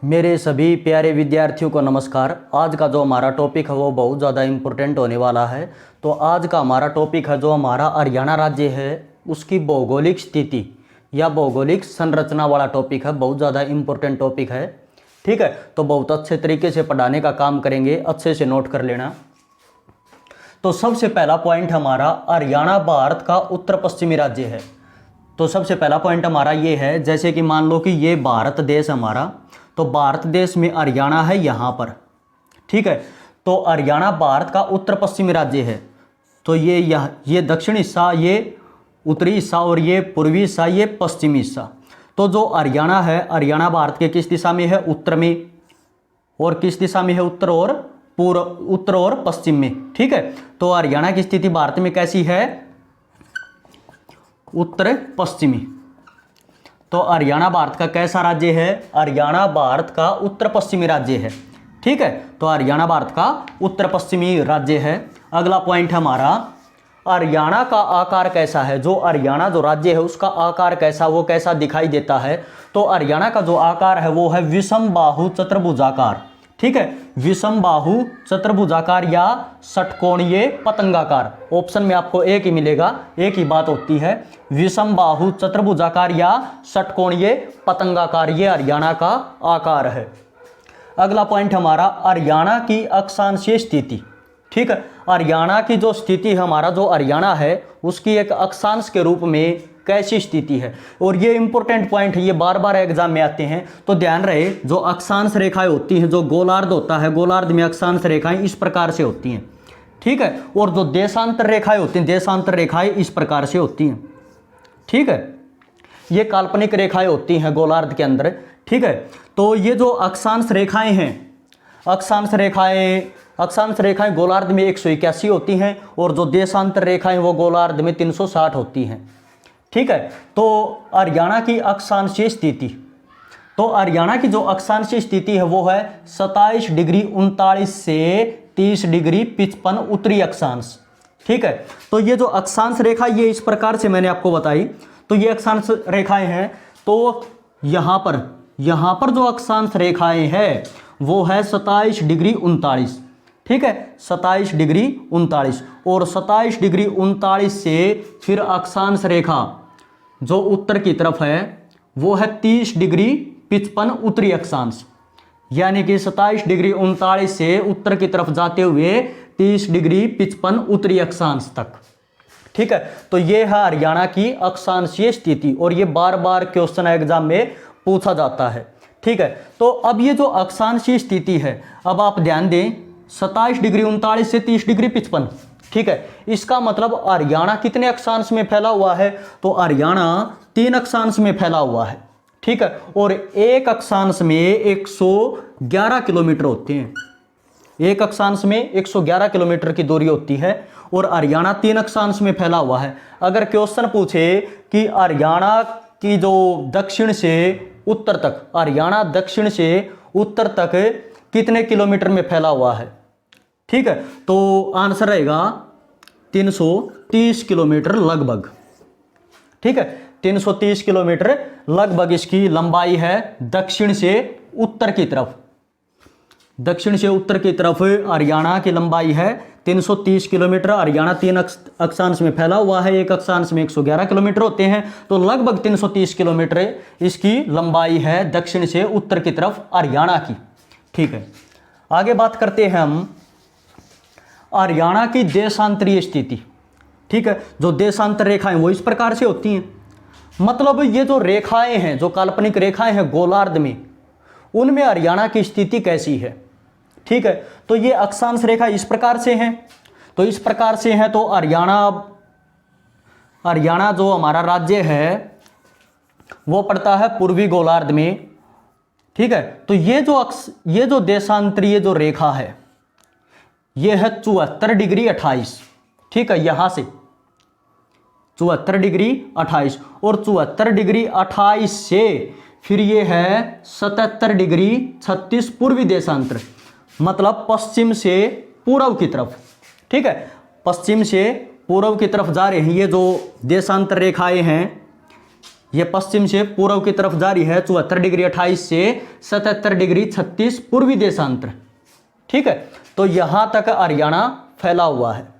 मेरे सभी प्यारे विद्यार्थियों को नमस्कार। आज का जो हमारा टॉपिक है वो बहुत ज़्यादा इम्पोर्टेंट होने वाला है। तो आज का हमारा टॉपिक है जो हमारा हरियाणा राज्य है उसकी भौगोलिक स्थिति या भौगोलिक संरचना वाला टॉपिक है। बहुत ज़्यादा इम्पोर्टेंट टॉपिक है, ठीक है। तो बहुत अच्छे तरीके से पढ़ाने का काम करेंगे, अच्छे से नोट कर लेना। तो सबसे पहला पॉइंट हमारा, हरियाणा भारत का उत्तर पश्चिमी राज्य है। तो सबसे पहला पॉइंट हमारा ये है, जैसे कि मान लो कि ये भारत देश हमारा, तो भारत देश में हरियाणा है यहाँ पर, ठीक है। तो हरियाणा भारत का उत्तर पश्चिमी राज्य है। तो ये दक्षिणी हिस्सा, ये उत्तरी हिस्सा और ये पूर्वी हिस्सा, ये पश्चिमी हिस्सा। तो जो हरियाणा है, हरियाणा भारत के किस दिशा में है? उत्तर में। और किस दिशा में है? उत्तर और पूर्व, उत्तर और पश्चिम में, ठीक है। तो हरियाणा की स्थिति भारत में कैसी है? उत्तर पश्चिमी। तो हरियाणा भारत का कैसा राज्य है? हरियाणा भारत का उत्तर पश्चिमी राज्य है, ठीक है। तो हरियाणा भारत का उत्तर पश्चिमी राज्य है। अगला पॉइंट हमारा, हरियाणा का आकार कैसा है? जो हरियाणा जो राज्य है उसका आकार कैसा, वो कैसा दिखाई देता है? तो हरियाणा का जो आकार है वो है विषम बाहु चतुर्भुजाकार, ठीक है। विषम बाहु चतुर्भुजाकार या षटकोणीय पतंगाकार। ऑप्शन में आपको एक ही मिलेगा, एक ही बात होती है, विषम बाहु चतुर्भुजाकार या षटकोणीय पतंगाकार, ये हरियाणा का आकार है। अगला पॉइंट हमारा, हरियाणा की अक्षांशीय स्थिति, ठीक है। हरियाणा की जो स्थिति हमारा, जो हरियाणा है उसकी एक अक्षांश के रूप में कैसी स्थिति है? और ये इंपॉर्टेंट पॉइंट है, ये बार बार एग्जाम में आते हैं, तो ध्यान रहे। जो अक्षांश रेखाएं होती हैं, जो गोलार्ध होता है, गोलार्ध में अक्षांश रेखाएं इस प्रकार से होती हैं, ठीक है। और जो देशांतर रेखाएं होती हैं, देशांतर रेखाएं इस प्रकार से होती हैं, ठीक है। ये काल्पनिक रेखाएं होती हैं गोलार्ध के अंदर, ठीक है। तो ये जो अक्षांश रेखाएं हैं, अक्षांश रेखाएं गोलार्ध में 181 होती हैं और जो देशांतर रेखाएं वो गोलार्ध में 360 होती हैं, ठीक है। तो हरियाणा की अक्षांशीय स्थिति, तो हरियाणा की जो अक्षांशीय स्थिति है वो है 27 डिग्री 39 से 30 डिग्री 55 उत्तरी अक्षांश, ठीक है। तो ये जो अक्षांश रेखा ये इस प्रकार से मैंने आपको बताई, तो ये अक्षांश रेखाएं हैं। तो यहाँ पर जो अक्षांश रेखाएं हैं वो है 27 डिग्री 39, ठीक है, 27 डिग्री 39। और 27 डिग्री 39 से फिर अक्षांश रेखा जो उत्तर की तरफ है वो है 30 डिग्री 55 उत्तरी अक्षांश, यानी कि 27 डिग्री 39 से उत्तर की तरफ जाते हुए 30 डिग्री 55 उत्तरी अक्षांश तक, ठीक है। तो ये है हरियाणा की अक्षांशीय स्थिति और ये बार बार क्वेश्चन एग्जाम में पूछा जाता है, ठीक है। तो अब ये जो अक्षांशीय स्थिति है, अब आप ध्यान दें, 27 डिग्री 39 से 30 डिग्री 55, ठीक है। इसका मतलब हरियाणा कितने अक्षांश में फैला हुआ है? तो हरियाणा 3 अक्षांश में फैला हुआ है, ठीक है। और एक अक्षांश में 111 किलोमीटर होते हैं, एक अक्षांश में 111 किलोमीटर की दूरी होती है और हरियाणा 3 अक्षांश में फैला हुआ है। अगर क्वेश्चन पूछे कि हरियाणा की जो दक्षिण से उत्तर तक, हरियाणा दक्षिण से उत्तर तक कितने किलोमीटर में फैला हुआ है, ठीक है, तो आंसर रहेगा 330 किलोमीटर लगभग, ठीक है। 330 किलोमीटर लगभग इसकी लंबाई है दक्षिण से उत्तर की तरफ। दक्षिण से उत्तर की तरफ हरियाणा की लंबाई है 330 किलोमीटर। हरियाणा 3 अक्षांश में फैला हुआ है, एक अक्षांश में 111 किलोमीटर होते हैं, तो लगभग 330 किलोमीटर इसकी लंबाई है दक्षिण से उत्तर की तरफ हरियाणा की, ठीक है। आगे बात करते हैं हम हरियाणा की देशांतरीय स्थिति, ठीक है। जो देशांतर रेखाएं वो इस प्रकार से होती हैं, मतलब ये जो रेखाएं हैं, जो काल्पनिक रेखाएं हैं गोलार्ध में, उनमें हरियाणा की स्थिति कैसी है, ठीक है। तो ये अक्षांश रेखा इस प्रकार से हैं, तो इस प्रकार से हैं। तो हरियाणा जो हमारा राज्य है वो पड़ता है पूर्वी गोलार्ध में, ठीक है। तो ये जो देशांतरीय जो रेखा है ये है 74 डिग्री 28, ठीक है, यहां से 74 डिग्री 28 और 74 डिग्री 28 से फिर ये है 77 डिग्री 36 पूर्वी देशांतर, मतलब पश्चिम से पूर्व की तरफ, ठीक है। पश्चिम से पूर्व की तरफ जा रहे हैं ये जो देशांतर रेखाएं हैं, ये पश्चिम से पूर्व की तरफ जारी है 74 डिग्री 28 से 77 डिग्री 36 पूर्वी देशांतर। ठीक है, तो यहां तक हरियाणा फैला हुआ है।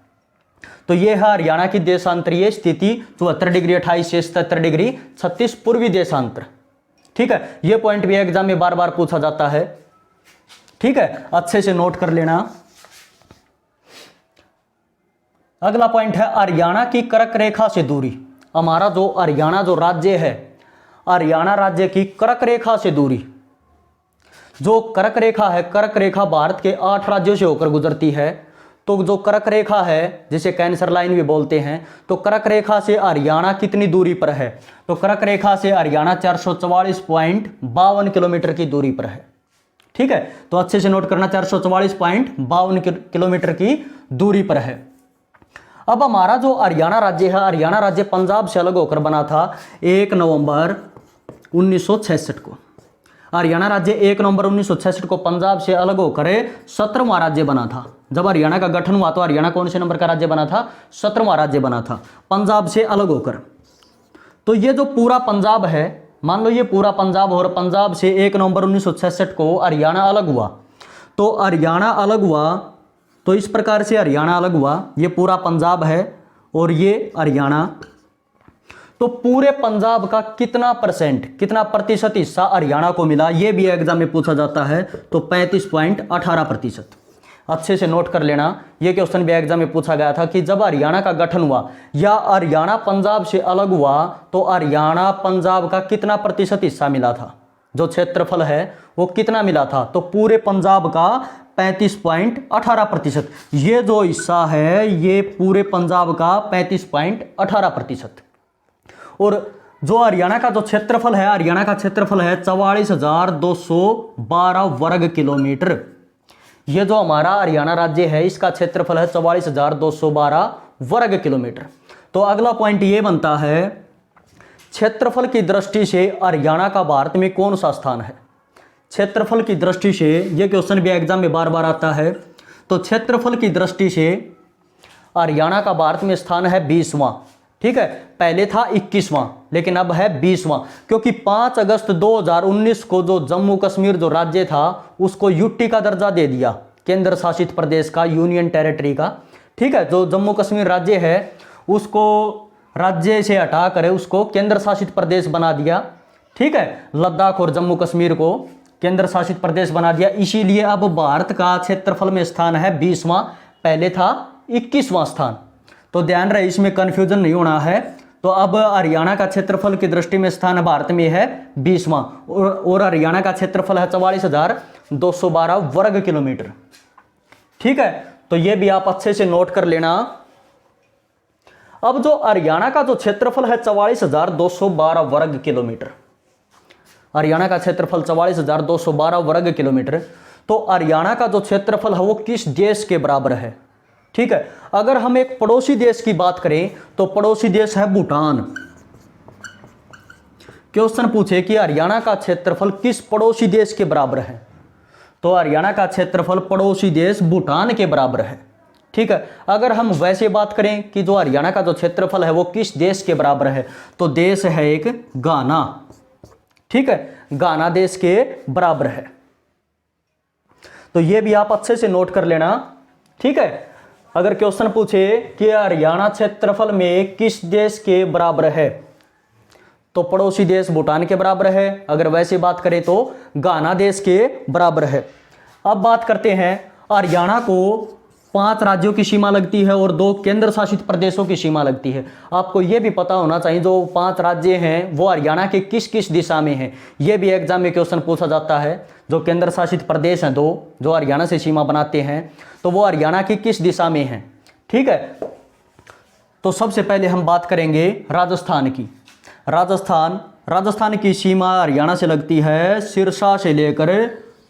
तो ये है हरियाणा की देशांतरीय स्थिति 74 डिग्री 28 से 77 डिग्री 36 पूर्वी देशांतर। ठीक है, ये पॉइंट भी एग्जाम में बार बार पूछा जाता है। ठीक है, अच्छे से नोट कर लेना। अगला पॉइंट है हरियाणा की कर्क रेखा से दूरी। हमारा जो हरियाणा जो राज्य है, हरियाणा राज्य की कर्क रेखा से दूरी, जो कर्क रेखा है, कर्क रेखा भारत के 8 राज्यों से होकर गुजरती है। तो जो कर्क रेखा है, जिसे कैंसर लाइन भी बोलते हैं, तो कर्क रेखा से हरियाणा कितनी दूरी पर है? तो कर्क रेखा से हरियाणा 444.52 किलोमीटर की दूरी पर है। ठीक है, तो अच्छे से नोट करना, 444.52 किलोमीटर की दूरी पर है। अब हमारा जो हरियाणा राज्य है, हरियाणा राज्य पंजाब से अलग होकर बना था 1 नवंबर 1966 को। हरियाणा राज्य 1 नवंबर 1966 को पंजाब से अलग होकर 17वां राज्य बना था। जब हरियाणा का गठन हुआ तो हरियाणा कौन से नंबर का राज्य बना था? 17वां राज्य बना था, पंजाब से अलग होकर। तो ये जो पूरा पंजाब है, मान लो ये पूरा पंजाब, और पंजाब से 1 नवंबर 1966 को हरियाणा अलग हुआ। तो हरियाणा अलग हुआ, तो इस प्रकार से हरियाणा अलग हुआ। ये पूरा पंजाब है और ये हरियाणा। तो पूरे पंजाब का कितना परसेंट, कितना प्रतिशत हिस्सा हरियाणा को मिला, ये भी एग्जाम में पूछा जाता है। तो 35.18%। अच्छे से नोट कर लेना, ये क्वेश्चन भी एग्जाम में पूछा गया था कि जब हरियाणा का गठन हुआ या हरियाणा पंजाब से अलग हुआ तो हरियाणा पंजाब का कितना प्रतिशत हिस्सा मिला था, जो क्षेत्रफल है वो कितना मिला था? तो पूरे पंजाब का 35.18%। ये जो हिस्सा है ये पूरे पंजाब का 35.18%। और जो हरियाणा का जो क्षेत्रफल है, हरियाणा का क्षेत्रफल है 44,212 वर्ग किलोमीटर। ये जो हमारा हरियाणा राज्य है इसका क्षेत्रफल है 44,212 वर्ग किलोमीटर। तो अगला पॉइंट ये बनता है, क्षेत्रफल की दृष्टि से हरियाणा का भारत में कौन सा स्थान है? क्षेत्रफल की दृष्टि से, ये क्वेश्चन भी एग्जाम में बार बार आता है। तो क्षेत्रफल की दृष्टि से हरियाणा का भारत में स्थान है 20वां। ठीक है, पहले था 21वां लेकिन अब है 20वां, क्योंकि 5 अगस्त 2019 को जो जम्मू कश्मीर जो राज्य था उसको यूटी का दर्जा दे दिया, केंद्र शासित प्रदेश का, यूनियन टेरिटरी का। ठीक है, जो जम्मू कश्मीर राज्य है उसको राज्य से हटा कर उसको केंद्र शासित प्रदेश बना दिया। ठीक है, लद्दाख और जम्मू कश्मीर को केंद्र शासित प्रदेश बना दिया। इसीलिए अब भारत का क्षेत्रफल में स्थान है 20वां, पहले था 21वां स्थान। तो ध्यान रहे, इसमें कंफ्यूजन नहीं होना है। तो अब हरियाणा का क्षेत्रफल की दृष्टि में स्थान भारत में है 20वां, और हरियाणा का क्षेत्रफल है 44,212 वर्ग किलोमीटर। ठीक है, तो ये भी आप अच्छे से नोट कर लेना। अब जो हरियाणा का जो क्षेत्रफल है 44,212 वर्ग किलोमीटर, हरियाणा का क्षेत्रफल 44,212 वर्ग किलोमीटर। तो हरियाणा का जो क्षेत्रफल है वो किस देश के बराबर है? ठीक है, अगर हम एक पड़ोसी देश की बात करें तो पड़ोसी देश है भूटान। क्वेश्चन पूछे कि हरियाणा का क्षेत्रफल किस पड़ोसी देश के बराबर है, तो हरियाणा का क्षेत्रफल पड़ोसी देश भूटान के बराबर है। ठीक है, अगर हम वैसे बात करें कि जो हरियाणा का जो क्षेत्रफल है वो किस देश के बराबर है, तो देश है एक घाना। ठीक है, घाना देश के बराबर है। तो ये भी आप अच्छे से नोट कर लेना। ठीक है, अगर क्वेश्चन पूछे कि हरियाणा क्षेत्रफल में किस देश के बराबर है, तो पड़ोसी देश भूटान के बराबर है। अगर वैसे बात करें तो घाना देश के बराबर है। अब बात करते हैं, हरियाणा को 5 राज्यों की सीमा लगती है और 2 केंद्र शासित प्रदेशों की सीमा लगती है। आपको यह भी पता होना चाहिए जो 5 राज्य हैं वो हरियाणा के किस किस दिशा में हैं। यह भी एग्जाम में क्वेश्चन पूछा जाता है। जो केंद्र शासित प्रदेश हैं 2 जो हरियाणा से सीमा बनाते हैं, तो वो हरियाणा की किस दिशा में हैं। ठीक है, तो सबसे पहले हम बात करेंगे राजस्थान की। राजस्थान की सीमा हरियाणा से लगती है सिरसा से लेकर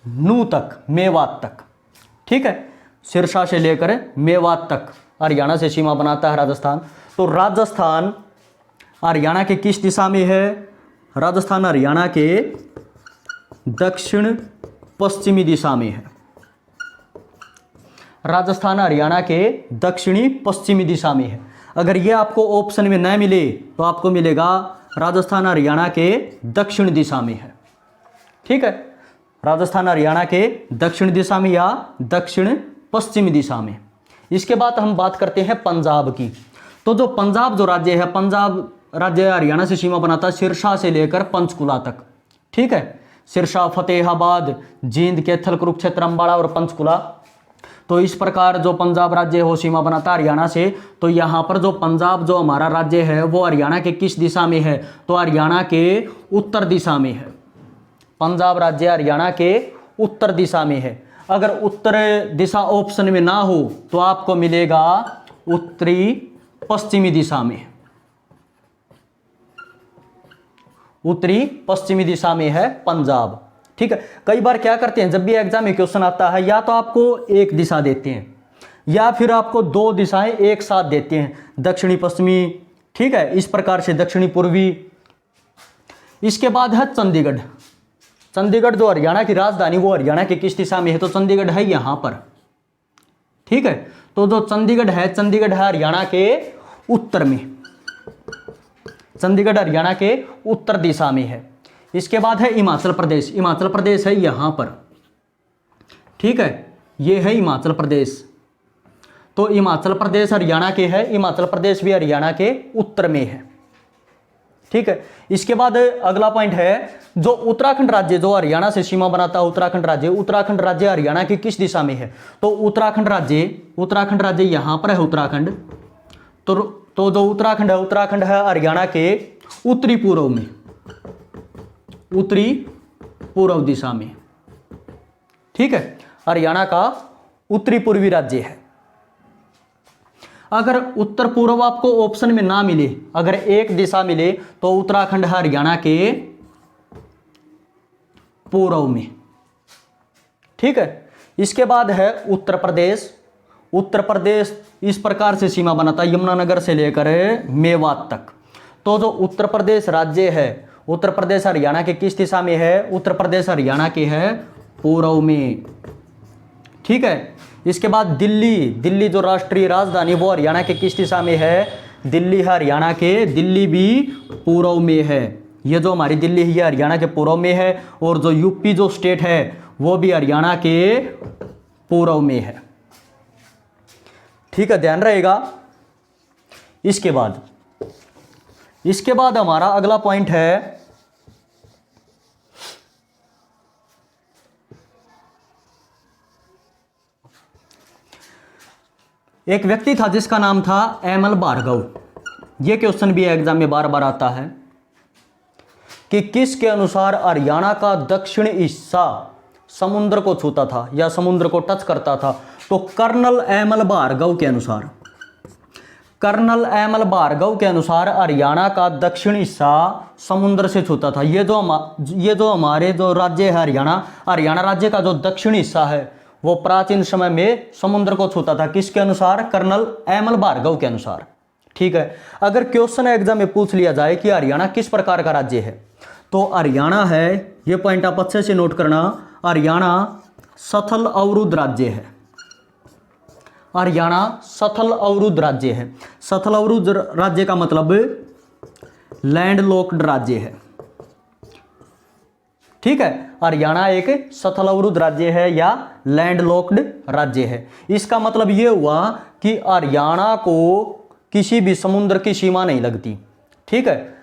नूह तक, मेवात तक। ठीक है, सिरसा से लेकर मेवात तक हरियाणा से सीमा बनाता है राजस्थान। तो राजस्थान हरियाणा के किस दिशा में है? राजस्थान हरियाणा के दक्षिण पश्चिमी दिशा में है। राजस्थान हरियाणा के दक्षिणी पश्चिमी दिशा में है। अगर ये आपको ऑप्शन में न मिले तो आपको मिलेगा राजस्थान हरियाणा के दक्षिण दिशा में है। ठीक है, राजस्थान हरियाणा के दक्षिण दिशा में या दक्षिण पश्चिमी दिशा में। इसके बाद हम बात करते हैं पंजाब की। तो जो पंजाब जो राज्य है, पंजाब राज्य हरियाणा से सीमा बनाता है सिरसा से लेकर पंचकुला तक। ठीक है, सिरसा, फतेहाबाद, जींद, कैथल, कुरुक्षेत्र, अम्बाड़ा और पंचकुला। तो इस प्रकार जो पंजाब राज्य हो सीमा बनाता है हरियाणा से। तो यहाँ पर जो पंजाब जो हमारा राज्य है वो हरियाणा के किस दिशा में है? तो हरियाणा के उत्तर दिशा में है। पंजाब राज्य हरियाणा के उत्तर दिशा में है। अगर उत्तर दिशा ऑप्शन में ना हो तो आपको मिलेगा उत्तरी पश्चिमी दिशा में। उत्तरी पश्चिमी दिशा में है पंजाब। ठीक है, कई बार क्या करते हैं, जब भी एग्जाम में क्वेश्चन आता है या तो आपको एक दिशा देते हैं या फिर आपको दो दिशाएं एक साथ देते हैं, दक्षिणी पश्चिमी। ठीक है, इस प्रकार से दक्षिणी पूर्वी। इसके बाद है चंडीगढ़। चंडीगढ़ जो हरियाणा की राजधानी वो हरियाणा के किस दिशा में है? तो चंडीगढ़ है यहां पर। ठीक है, तो जो चंडीगढ़ है हरियाणा के उत्तर में। चंडीगढ़ हरियाणा के उत्तर दिशा में है। इसके बाद है हिमाचल प्रदेश। हिमाचल प्रदेश है यहां पर। ठीक है, ये है हिमाचल प्रदेश। तो हिमाचल प्रदेश हरियाणा के है, हिमाचल प्रदेश भी हरियाणा के उत्तर में है। ठीक है, इसके बाद अगला पॉइंट है जो उत्तराखंड राज्य जो हरियाणा से सीमा बनाता है, उत्तराखंड राज्य हरियाणा की किस दिशा में है? तो उत्तराखंड राज्य यहां पर है उत्तराखंड। तो जो उत्तराखंड है हरियाणा के उत्तरी पूर्व में, उत्तरी पूर्व दिशा में। ठीक है, हरियाणा का उत्तरी पूर्वी राज्य है। अगर उत्तर पूर्व आपको ऑप्शन में ना मिले, अगर एक दिशा मिले तो उत्तराखंड है हरियाणा के पूर्व में। ठीक है, इसके बाद है उत्तर प्रदेश। उत्तर प्रदेश इस प्रकार से सीमा बनाता है यमुनानगर से लेकर मेवात तक। तो जो उत्तर प्रदेश राज्य है, उत्तर प्रदेश हरियाणा के किस दिशा में है? उत्तर प्रदेश हरियाणा के है पूर्व में। ठीक है, इसके बाद दिल्ली जो राष्ट्रीय राजधानी वो हरियाणा के किस दिशा में है? दिल्ली है हरियाणा के, दिल्ली भी पूर्व में है। ये जो हमारी दिल्ली है ये हरियाणा के पूर्व में है। और जो यूपी जो स्टेट है वो भी हरियाणा के पूर्व में है। ठीक है, ध्यान रहेगा। इसके बाद हमारा अगला पॉइंट है एक व्यक्ति था जिसका नाम था एमएल भार्गव। यह क्वेश्चन भी एग्जाम में बार बार आता है कि किसके अनुसार हरियाणा का दक्षिण हिस्सा समुद्र को छूता था या समुद्र को टच करता था? तो कर्नल एमएल भार्गव के अनुसार हरियाणा का दक्षिण हिस्सा समुद्र से छूता था। ये जो हमारे जो राज्य है हरियाणा राज्य का जो दक्षिण हिस्सा है वो प्राचीन समय में समुद्र को छूता था। किसके अनुसार? कर्नल एमएल भार्गव के अनुसार। ठीक है, अगर क्वेश्चन एग्जाम में पूछ लिया जाए कि हरियाणा किस प्रकार का राज्य है, तो हरियाणा है, ये पॉइंट आप अच्छे से नोट करना, हरियाणा सथल अवरुद्ध राज्य है। हरियाणा सथल अवरुद्ध राज्य है। सथल अवरुद्ध राज्य का मतलब लैंड लॉक्ड राज्य है। ठीक है, हरियाणा एक सथल अवरुद्ध राज्य है या लैंड लॉक्ड राज्य है। इसका मतलब यह हुआ कि हरियाणा को किसी भी समुद्र की सीमा नहीं लगती। ठीक है,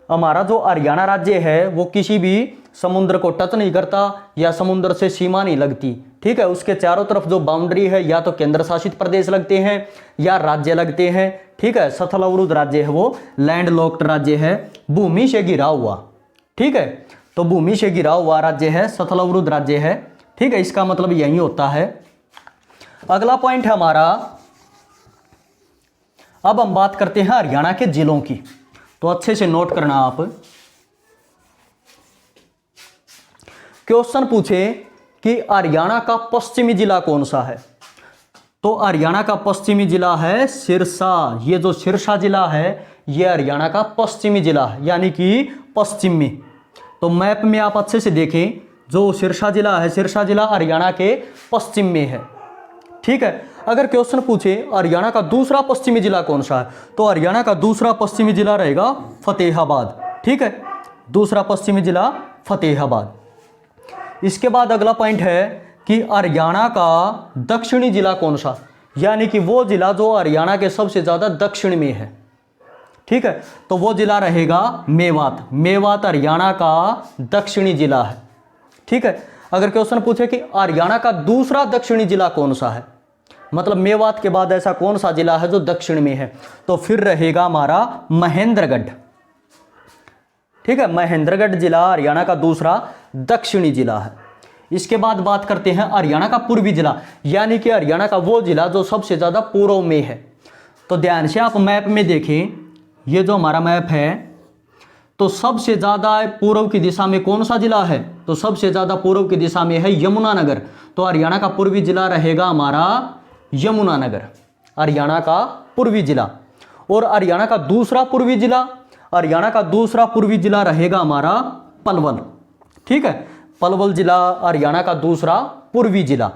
हमारा जो हरियाणा राज्य है वो किसी भी समुद्र को टच नहीं करता या समुद्र से सीमा नहीं लगती। ठीक है, उसके चारों तरफ जो बाउंड्री है या तो केंद्र शासित प्रदेश लगते हैं या राज्य लगते हैं। ठीक है, सथल अवरुद्ध राज्य है वो लैंड लॉक्ड राज्य है, भूमि से घिरा हुआ। ठीक है, तो भूमि से घिरा हुआ राज्य है, सथल अवरुद्ध राज्य है। ठीक है, इसका मतलब यही होता है। अगला पॉइंट है हमारा, अब हम बात करते हैं हरियाणा के जिलों की। तो अच्छे से नोट करना आप। क्वेश्चन पूछे कि हरियाणा का पश्चिमी जिला कौन सा है? तो हरियाणा का पश्चिमी जिला है सिरसा। ये जो सिरसा जिला है ये हरियाणा का पश्चिमी जिला है, यानी कि पश्चिम में। तो मैप में आप अच्छे से देखें, जो सिरसा जिला है, सिरसा जिला हरियाणा के पश्चिम में है। ठीक है, अगर क्वेश्चन पूछे हरियाणा का दूसरा पश्चिमी जिला कौन सा है, तो हरियाणा का दूसरा पश्चिमी जिला रहेगा फतेहाबाद। ठीक है, दूसरा पश्चिमी जिला फतेहाबाद। इसके बाद अगला पॉइंट है कि हरियाणा का दक्षिणी जिला कौन सा, यानी कि वो जिला जो हरियाणा के सबसे ज़्यादा दक्षिण में है। ठीक है, तो वो जिला रहेगा मेवात। मेवात हरियाणा का दक्षिणी जिला है। ठीक है, अगर क्वेश्चन पूछे कि हरियाणा का दूसरा दक्षिणी जिला कौन सा है, मतलब मेवात के बाद ऐसा कौन सा जिला है जो दक्षिण में है, तो फिर रहेगा हमारा महेंद्रगढ़। ठीक है, महेंद्रगढ़ जिला हरियाणा का दूसरा दक्षिणी जिला है। इसके बाद बात करते हैं हरियाणा का पूर्वी जिला, यानी कि हरियाणा का वो जिला जो सबसे ज़्यादा पूर्व में है। तो ध्यान से आप मैप में देखें, ये जो हमारा मैप है, तो सबसे ज़्यादा पूर्व की दिशा में कौन सा जिला है, तो सबसे ज़्यादा पूर्व की दिशा में है यमुनानगर। तो हरियाणा का पूर्वी जिला रहेगा हमारा यमुनानगर, हरियाणा का पूर्वी जिला। और हरियाणा का दूसरा पूर्वी जिला, हरियाणा का दूसरा पूर्वी जिला रहेगा हमारा पलवल। ठीक है, पलवल जिला हरियाणा का दूसरा पूर्वी जिला।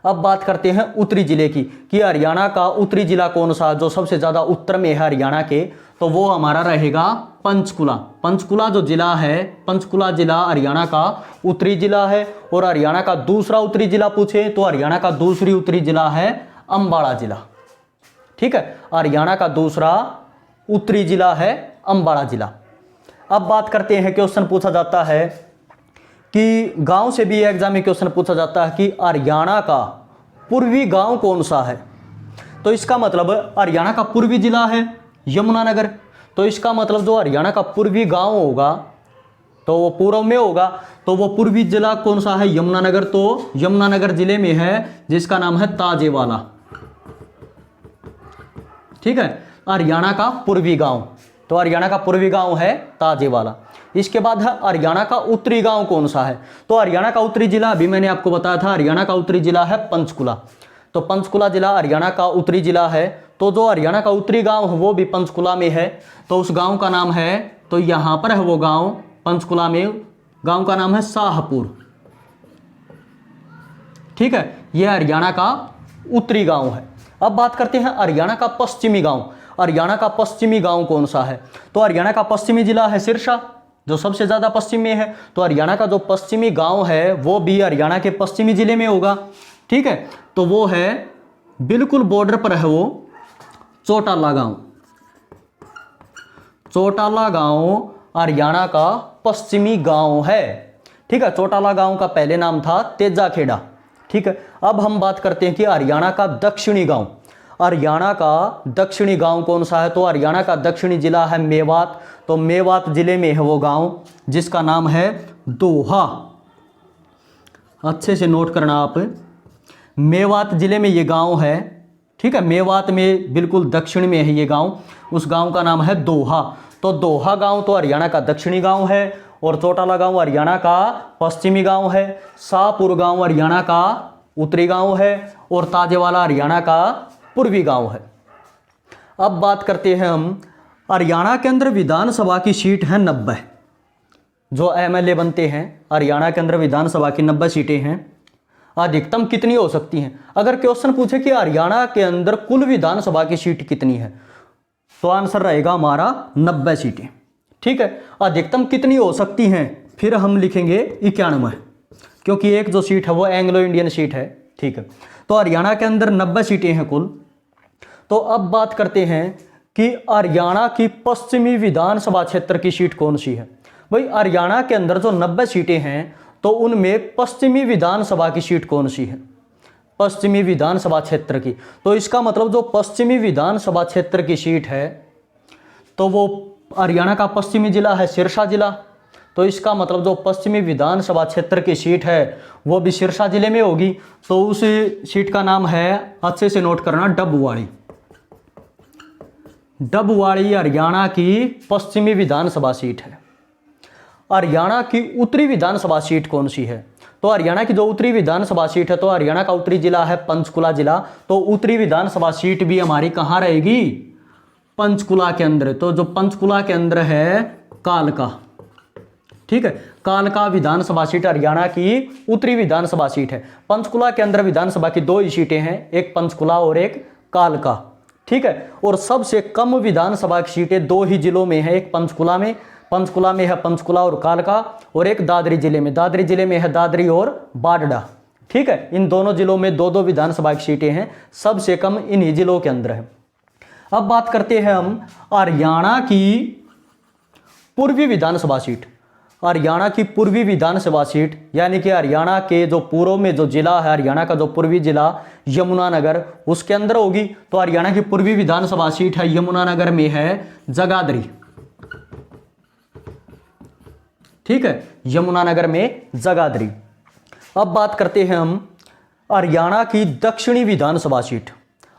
अब बात करते हैं उत्तरी जिले की, कि हरियाणा का उत्तरी जिला कौन सा जो सबसे ज़्यादा उत्तर में है हरियाणा के, तो वो हमारा रहेगा पंचकुला। पंचकुला जो जिला है, पंचकुला जिला हरियाणा का उत्तरी जिला है। और हरियाणा का दूसरा उत्तरी जिला पूछे तो हरियाणा का दूसरी उत्तरी जिला है अम्बाड़ा जिला। ठीक है, हरियाणा का दूसरा उत्तरी जिला है अम्बाड़ा जिला। अब बात करते हैं, क्वेश्चन पूछा जाता है कि गांव से भी एग्जाम में क्वेश्चन पूछा जाता है कि हरियाणा का पूर्वी गांव कौन सा है। तो इसका मतलब हरियाणा का पूर्वी जिला है यमुनानगर, तो इसका मतलब जो हरियाणा का पूर्वी गांव होगा तो वो पूर्व में होगा, तो वो पूर्वी जिला कौन सा है, यमुनानगर। तो यमुनानगर जिले में है जिसका नाम है ताजेवाला। ठीक है, हरियाणा का पूर्वी गांव, तो हरियाणा का पूर्वी गांव है ताजेवाला। इसके बाद है हरियाणा का उत्तरी गांव कौन सा है, तो हरियाणा का उत्तरी जिला अभी मैंने आपको बताया था, हरियाणा का उत्तरी जिला है पंचकुला। तो पंचकुला जिला हरियाणा का उत्तरी जिला है। तो जो हरियाणा का उत्तरी गांव है वो भी पंचकुला में है, तो उस गांव का नाम है, तो यहां पर है वो गांव पंचकुला में, गांव का नाम है शाहपुर। ठीक है, यह हरियाणा का उत्तरी गांव है। अब बात करते हैं हरियाणा का पश्चिमी गांव। हरियाणा का पश्चिमी गांव कौन सा है, तो हरियाणा का पश्चिमी जिला है सिरसा, जो सबसे ज़्यादा पश्चिम में है। तो हरियाणा का जो पश्चिमी गांव है वो भी हरियाणा के पश्चिमी जिले में होगा। ठीक है, तो वो है बिल्कुल बॉर्डर पर है वो चौटाला गांव। चौटाला गांव हरियाणा का पश्चिमी गांव है। ठीक है, चौटाला गांव का पहले नाम था तेजाखेड़ा। ठीक है, अब हम बात करते हैं कि हरियाणा का दक्षिणी गांव। हरियाणा का दक्षिणी गांव कौन सा है, तो हरियाणा का दक्षिणी जिला है मेवात। तो मेवात जिले में है वो गांव जिसका नाम है दोहा। अच्छे से नोट करना आप, मेवात जिले में ये गांव है। ठीक है, मेवात में बिल्कुल दक्षिण में है ये गांव, उस गांव का नाम है दोहा। तो दोहा गांव तो हरियाणा का दक्षिणी गांव है, और चौटाला गांव हरियाणा का पश्चिमी गांव है, शाहपुर गांव हरियाणा का उत्तरी गांव है, और ताजेवाला हरियाणा का पूर्वी गांव है। अब बात करते हैं हम, हरियाणा के अंदर विधानसभा की सीट है 90, जो एमएलए बनते हैं हरियाणा के अंदर विधानसभा की 90 सीटें हैं। अधिकतम कितनी हो सकती हैं, अगर क्वेश्चन पूछे कि हरियाणा के अंदर कुल विधानसभा की सीट कितनी है, तो आंसर रहेगा हमारा 90 सीटें। ठीक है, अधिकतम कितनी हो सकती हैं, फिर हम लिखेंगे 91, क्योंकि एक जो सीट है वो एंग्लो इंडियन सीट है। ठीक है, तो हरियाणा के अंदर 90 सीटें हैं कुल। तो अब बात करते हैं कि हरियाणा की पश्चिमी विधानसभा क्षेत्र की सीट कौन सी है। भाई हरियाणा के अंदर जो 90 सीटें हैं तो उनमें पश्चिमी विधानसभा की सीट कौन सी है, पश्चिमी विधानसभा क्षेत्र की। तो इसका मतलब जो पश्चिमी विधानसभा क्षेत्र की सीट है तो वो हरियाणा का पश्चिमी जिला है सिरसा जिला। तो इसका मतलब जो पश्चिमी विधानसभा क्षेत्र की सीट है वो भी सिरसा जिले में होगी। तो उस सीट का नाम है, अच्छे से नोट करना, डबवाड़ी। डबवाड़ी हरियाणा की पश्चिमी विधानसभा सीट है। हरियाणा की उत्तरी विधानसभा सीट कौन सी है, तो हरियाणा की जो उत्तरी विधानसभा सीट है, तो हरियाणा का उत्तरी जिला है पंचकुला जिला। तो उत्तरी विधानसभा सीट भी हमारी कहाँ रहेगी, पंचकुला के अंदर। तो जो पंचकुला के अंदर है कालका। ठीक है, कालका विधानसभा सीट हरियाणा की उत्तरी विधानसभा सीट है। पंचकुला के अंदर विधानसभा की 2 ही सीटें हैं, एक पंचकुला और एक कालका। ठीक है, और सबसे कम विधानसभा की सीटें 2 ही जिलों में है, एक पंचकुला में पंचकुला में है पंचकुला और कालका, और एक दादरी जिले में है दादरी और बाडडा। ठीक है, इन दोनों जिलों में 2-2 विधानसभा की सीटें हैं, सबसे कम इन्हीं जिलों के अंदर है। अब बात करते हैं हम हरियाणा की पूर्वी विधानसभा सीट। हरियाणा की पूर्वी विधानसभा सीट यानी कि हरियाणा के जो पूर्व में जो जिला है, हरियाणा का जो पूर्वी जिला यमुनानगर, उसके अंदर होगी। तो हरियाणा की पूर्वी विधानसभा सीट है यमुनानगर में है जगाधरी। ठीक है, यमुनानगर में जगाधरी। अब बात करते हैं हम हरियाणा की दक्षिणी विधानसभा सीट।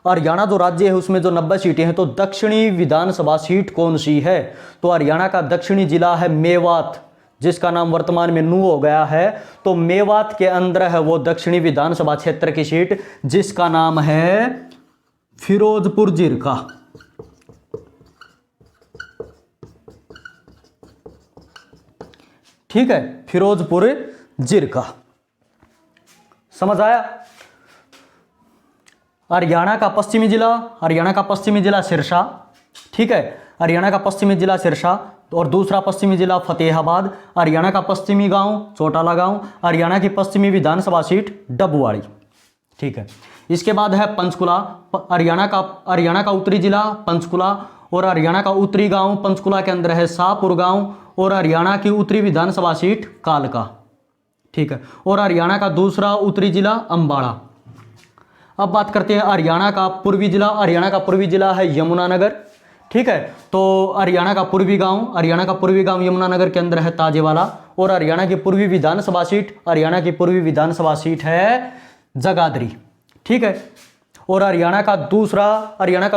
हरियाणा जो राज्य है उसमें जो 90 सीटें हैं, तो दक्षिणी विधानसभा सीट कौन सी है? तो हरियाणा का दक्षिणी जिला है मेवात, जिसका नाम वर्तमान में नूह हो गया है। तो मेवात के अंदर है वो दक्षिणी विधानसभा क्षेत्र की सीट, जिसका नाम है फिरोजपुर जिरका। ठीक है, फिरोजपुर जिरका। समझ आया? हरियाणा का पश्चिमी जिला सिरसा। ठीक है, हरियाणा का पश्चिमी जिला सिरसा, और दूसरा पश्चिमी जिला फतेहाबाद। हरियाणा का पश्चिमी गांव चौटाला गांव। हरियाणा की पश्चिमी विधानसभा सीट डबवाड़ी। ठीक है, इसके बाद है पंचकुला। हरियाणा का उत्तरी जिला पंचकुला, और हरियाणा का उत्तरी गांव पंचकुला के अंदर है शाहपुर गांव, और हरियाणा की उत्तरी विधानसभा सीट कालका। ठीक है, और हरियाणा का दूसरा उत्तरी जिला अंबाड़ा। अब बात करते हैं हरियाणा का पूर्वी जिला। हरियाणा का पूर्वी जिला है यमुनानगर। ठीक है, तो हरियाणा का पूर्वी गांव यमुनानगर के अंदर है ताजेवाला, और हरियाणा की पूर्वी विधानसभा सीट है जगाधरी। ठीक है, और हरियाणा का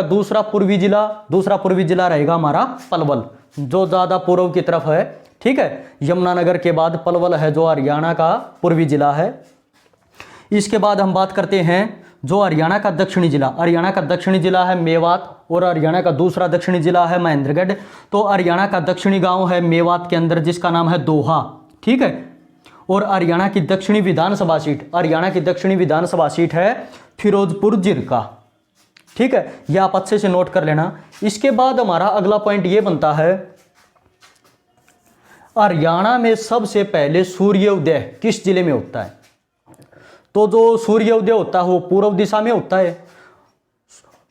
दूसरा पूर्वी जिला रहेगा हमारा पलवल, जो ज़्यादा पूर्व की तरफ है। ठीक है, यमुनानगर के बाद पलवल है जो हरियाणा का पूर्वी जिला है। इसके बाद हम बात करते हैं जो हरियाणा का दक्षिणी जिला है मेवात, और हरियाणा का दूसरा दक्षिणी जिला है महेंद्रगढ़। तो हरियाणा का दक्षिणी गांव है मेवात के अंदर, जिसका नाम है दोहा। ठीक है, और हरियाणा की दक्षिणी विधानसभा सीट है फिरोजपुर जिरका। ठीक है, यह आप अच्छे से नोट कर लेना। इसके बाद हमारा अगला पॉइंट यह बनता है, हरियाणा में सबसे पहले सूर्योदय किस जिले में होता है? तो जो सूर्योदय होता है वो पूर्व दिशा में होता है।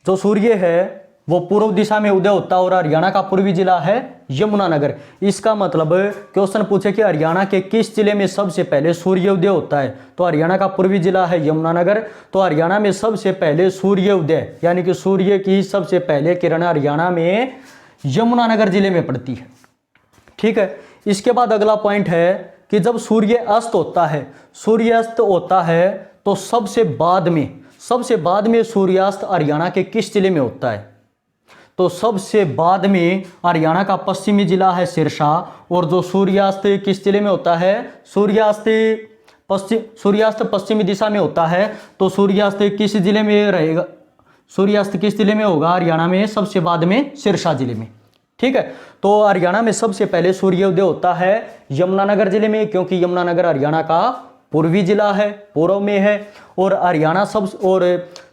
जो सूर्य है वो पूर्व दिशा में उदय होता है, और हरियाणा का पूर्वी जिला है यमुनानगर। इसका मतलब क्वेश्चन पूछे कि हरियाणा के किस जिले में सबसे पहले सूर्योदय होता है, तो हरियाणा का पूर्वी जिला है यमुनानगर। तो हरियाणा में सबसे पहले सूर्योदय यानी कि सूर्य की सबसे पहले किरण हरियाणा में यमुनानगर जिले में पड़ती है। ठीक है, इसके बाद अगला पॉइंट है कि जब सूर्यास्त होता है तो सबसे बाद में सूर्यास्त हरियाणा के किस जिले में होता है? तो सबसे बाद में हरियाणा का पश्चिमी जिला है सिरसा, और जो सूर्यास्त किस जिले में होता है? सूर्यास्त पश्चिमी दिशा में होता है। तो सूर्यास्त किस जिले में रहेगा? सूर्यास्त किस जिले में होगा? हरियाणा में सबसे बाद में सिरसा जिले में। ठीक है, तो हरियाणा में सबसे पहले सूर्योदय होता है यमुनानगर जिले में, क्योंकि यमुनानगर हरियाणा का पूर्वी जिला है, पूर्व में है। और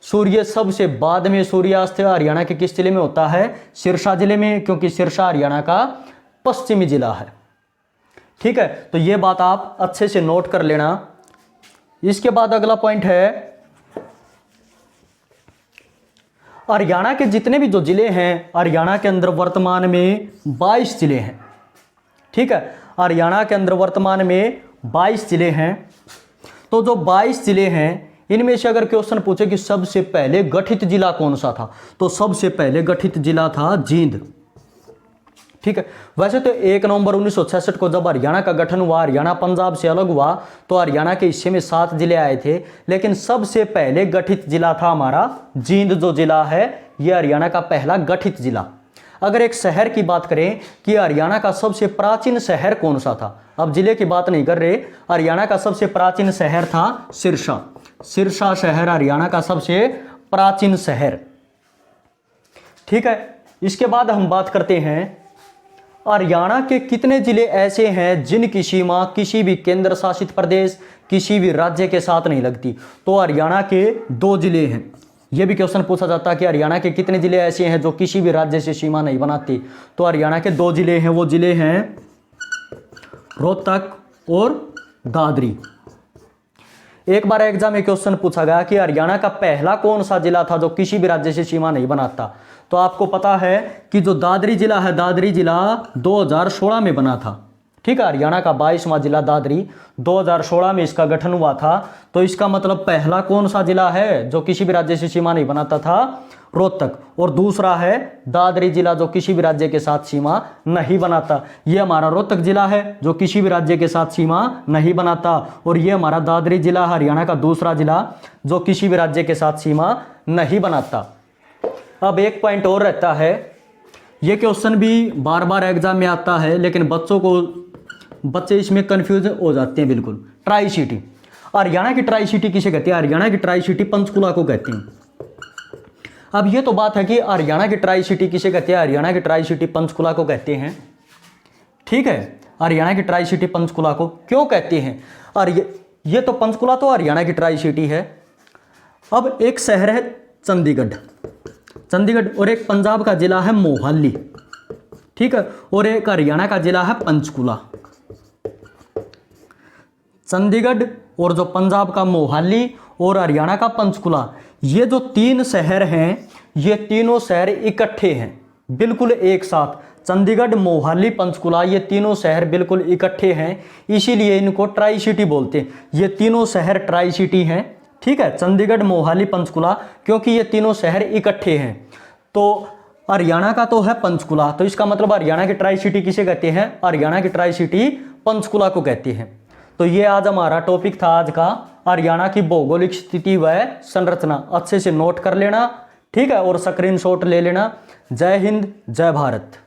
सूर्य सबसे बाद में सूर्यास्त हरियाणा के किस जिले में होता है? सिरसा जिले में, क्योंकि सिरसा हरियाणा का पश्चिमी जिला है। ठीक है, तो ये बात आप अच्छे से नोट कर लेना। इसके बाद अगला पॉइंट है, हरियाणा के जितने भी जो जिले हैं, हरियाणा के अंदर वर्तमान में 22 जिले हैं। ठीक है, हरियाणा के अंदर वर्तमान में 22 जिले हैं। तो जो 22 जिले हैं, इनमें से अगर क्वेश्चन पूछे कि सबसे पहले गठित जिला कौन सा था, तो सबसे पहले गठित जिला था जींद। ठीक है, वैसे तो 1 नवंबर 1966 को जब हरियाणा का गठन हुआ, हरियाणा पंजाब से अलग हुआ, तो हरियाणा के हिस्से में 7 जिले आए थे, लेकिन सबसे पहले गठित जिला था हमारा जींद। जो जिला है यह हरियाणा का पहला गठित जिला। अगर एक शहर की बात करें कि हरियाणा का सबसे प्राचीन शहर कौन सा था, अब जिले की बात नहीं कर रहे, हरियाणा का सबसे प्राचीन शहर था सिरसा। सिरसा शहर हरियाणा का सबसे प्राचीन शहर। ठीक है, इसके बाद हम बात करते हैं हरियाणा के कितने जिले ऐसे हैं जिनकी सीमा किसी भी केंद्र शासित प्रदेश, किसी भी राज्य के साथ नहीं लगती। तो हरियाणा के 2 जिले हैं। ये भी क्वेश्चन पूछा जाता है कि हरियाणा के कितने जिले ऐसे हैं जो किसी भी राज्य से सीमा नहीं बनाते। तो हरियाणा के 2 जिले हैं, वो जिले हैं रोहतक और दादरी। एक बार एग्जाम में क्वेश्चन पूछा गया कि हरियाणा का पहला कौन सा जिला था जो किसी भी राज्य से सीमा नहीं बनाता। तो आपको पता है कि जो दादरी जिला है, दादरी जिला 2016 में बना था। ठीक है, हरियाणा का 22वां जिला दादरी 2016 में इसका गठन हुआ था। तो इसका मतलब पहला कौन सा जिला है जो किसी भी राज्य से सीमा नहीं बनाता था, रोहतक, और दूसरा है दादरी जिला जो किसी भी राज्य के साथ सीमा नहीं बनाता। ये हमारा रोहतक जिला है जो किसी भी राज्य के साथ सीमा नहीं बनाता, और ये हमारा दादरी जिला हरियाणा का दूसरा जिला जो किसी भी राज्य के साथ सीमा नहीं बनाता। अब एक पॉइंट और रहता है, ये क्वेश्चन भी बार बार एग्जाम में आता है, लेकिन बच्चे इसमें कंफ्यूज हो जाते हैं बिल्कुल। ट्राई सिटी, हरियाणा की ट्राई सिटी किसे कहते हैं? हरियाणा की ट्राई सिटी पंचकुला को कहते हैं। अब ये तो बात है कि हरियाणा की ट्राई सिटी किसे कहते हैं? हरियाणा की ट्राई सिटी पंचकुला को कहते हैं। ठीक है, हरियाणा की ट्राई सिटी पंचकुला को क्यों कहते हैं? और ये तो पंचकुला तो हरियाणा की ट्राई सिटी है। अब एक शहर है चंडीगढ़, और एक पंजाब का जिला है मोहाली। ठीक है, और एक हरियाणा का जिला है पंचकुला। चंडीगढ़ और जो पंजाब का मोहाली और हरियाणा का पंचकुला, ये जो 3 शहर हैं, ये तीनों शहर इकट्ठे हैं बिल्कुल एक साथ। चंडीगढ़, मोहाली, पंचकुला, ये तीनों शहर बिल्कुल इकट्ठे हैं, इसीलिए इनको ट्राई सिटी बोलते हैं। ये तीनों शहर ट्राई सिटी हैं। ठीक है, चंडीगढ़, मोहाली, पंचकुला, क्योंकि ये तीनों शहर इकट्ठे हैं। तो हरियाणा का तो है पंचकुला, तो इसका मतलब हरियाणा की ट्राई सिटी किसे कहते हैं? हरियाणा की ट्राई सिटी पंचकुला को कहते हैं। तो ये आज हमारा टॉपिक था आज का, हरियाणा की भौगोलिक स्थिति व संरचना। अच्छे से नोट कर लेना, ठीक है, और स्क्रीनशॉट ले लेना। जय हिंद, जय भारत।